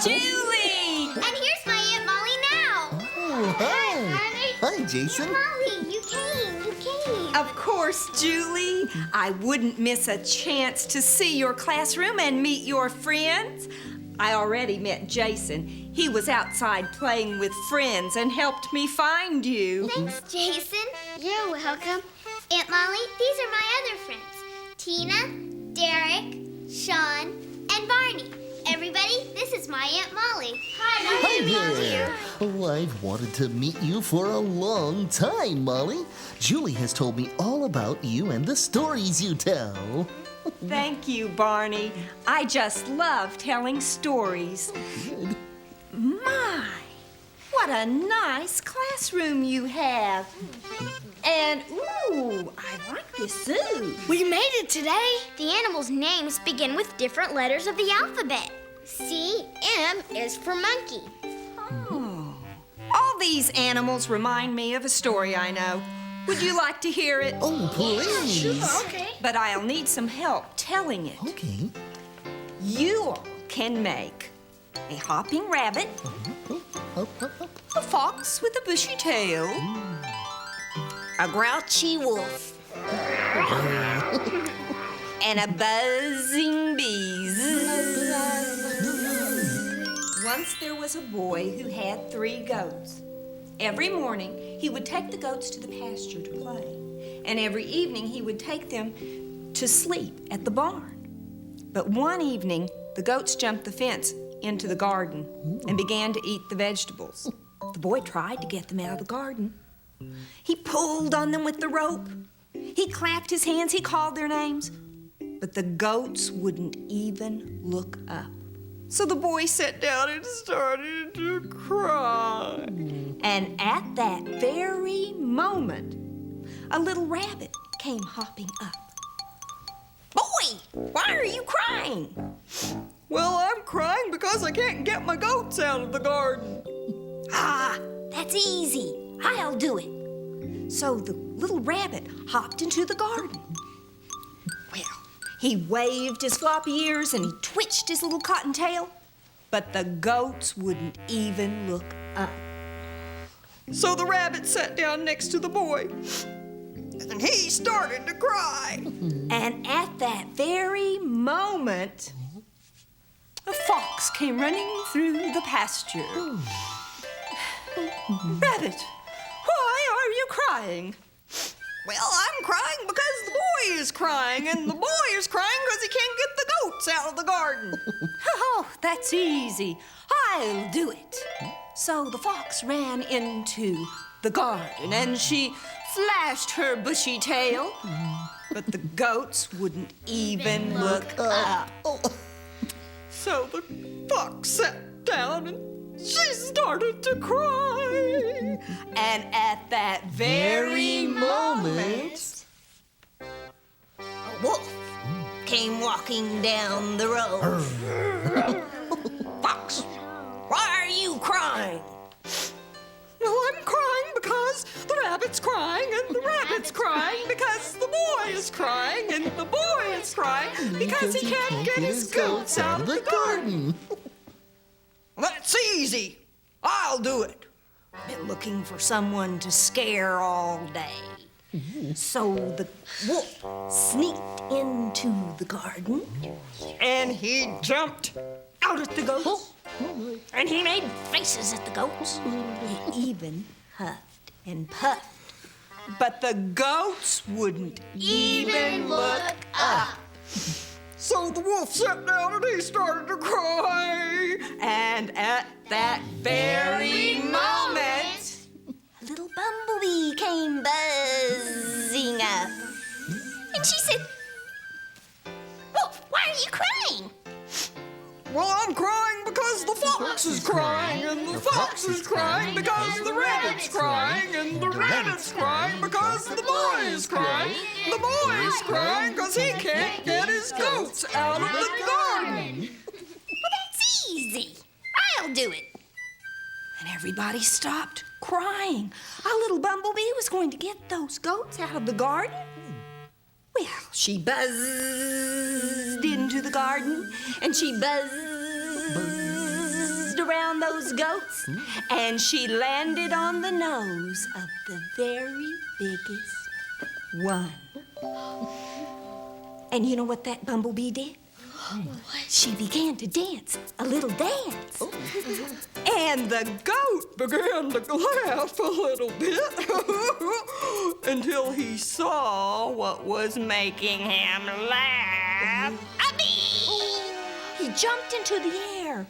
Julie! And here's my Aunt Molly now. Oh, hi. Hi, Jason. Aunt Molly, you came. Of course, Julie. I wouldn't miss a chance to see your classroom and meet your friends. I already met Jason. He was outside playing with friends and helped me find you. Thanks, Jason. You're welcome. Aunt Molly, these are my other friends. Tina, Derek, Sean, and Barney. Everybody, this is my Aunt Molly. Hi there. Oh, I've wanted to meet you for a long time, Molly. Julie has told me all about you and the stories you tell. Thank you, Barney. I just love telling stories. Good. My, what a nice classroom you have. And, ooh, I like this zoo. We made it today. The animals' names begin with different letters of the alphabet. C, M is for monkey. Oh. All these animals remind me of a story I know. Would you like to hear it? Oh, please. Okay. But I'll need some help telling it. Okay. You all can make a hopping rabbit, a fox with a bushy tail, a grouchy wolf, and a buzzing bee. Once there was a boy who had 3 goats. Every morning, he would take the goats to the pasture to play, and every evening he would take them to sleep at the barn. But one evening, the goats jumped the fence into the garden and began to eat the vegetables. The boy tried to get them out of the garden. He pulled on them with the rope. He clapped his hands, he called their names. But the goats wouldn't even look up. So the boy sat down and started to cry. And at that very moment, a little rabbit came hopping up. Boy, why are you crying? Well, I'm crying because I can't get my goats out of the garden. Ah, that's easy. I'll do it. So the little rabbit hopped into the garden. Well, he waved his floppy ears and he twitched his little cotton tail, but the goats wouldn't even look up. So the rabbit sat down next to the boy, and he started to cry. And at that very moment, a fox came running through the pasture. Rabbit, why are you crying? Well, I'm crying because the boy is crying, and the boy is crying because he can't get the goats out of the garden. Oh, that's easy. I'll do it. So the fox ran into the garden, and she flashed her bushy tail, but the goats wouldn't even look up. So the fox sat down and she started to cry. And at that very moment, a wolf came walking down the road. Fox, why are you crying? Well, I'm crying because the rabbit's crying, and the rabbit's crying because the boy is crying, and the boy is crying because he can't get his goats out of the garden. That's easy. I'll do it. I've been looking for someone to scare all day. So the wolf sneaked into the garden, and he jumped out at the goats, and he made faces at the goats. He even huffed and puffed, but the goats wouldn't even look up. So the wolf sat down and he started to cry. And at that very moment, a little bumblebee came buzzing up. And she said, Wolf, why are you crying? Well, I'm crying because the fox is crying, and the fox is crying because the rabbit's crying, and the rabbit's crying because the boy is crying. The boy is crying because he can't get his goats out of the garden. Well, that's easy. I'll do it. And everybody stopped crying. Our little bumblebee was going to get those goats out of the garden. Well, she buzzed into the garden, and she buzzed around those goats, and she landed on the nose of the very biggest one. And you know what that bumblebee did? She began to dance, a little dance. And the goat began to laugh a little bit until he saw what was making him laugh. He jumped into the air,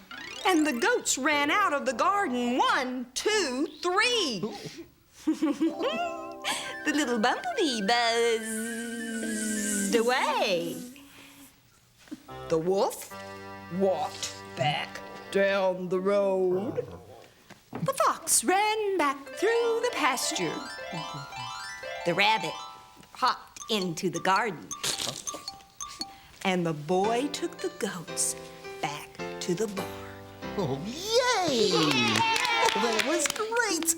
and the goats ran out of the garden. 1, 2, 3. The little bumblebee buzzed away. The wolf walked back down the road. The fox ran back through the pasture. The rabbit hopped into the garden. And the boy took the goats back to the barn. Oh, yay! That was great!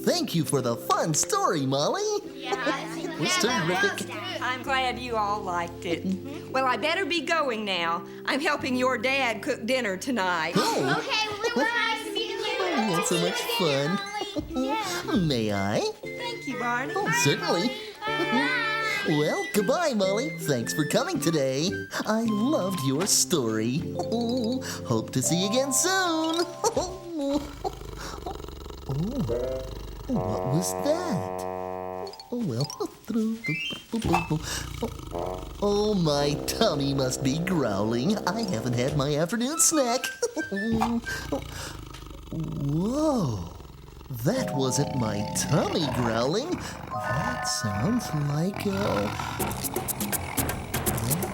Thank you for the fun story, Molly. It was terrific. I'm glad you all liked it. Well, I better be going now. I'm helping your dad cook dinner tonight. Oh, Okay, well, it was nice meeting you. oh, that's so much fun. May I? Thank you, Barney. Oh, certainly. Well, goodbye, Molly. Thanks for coming today. I loved your story. Hope to see you again soon. What was that? Oh, well. Oh, my tummy must be growling. I haven't had my afternoon snack. Whoa. That wasn't my tummy growling. That sounds like a...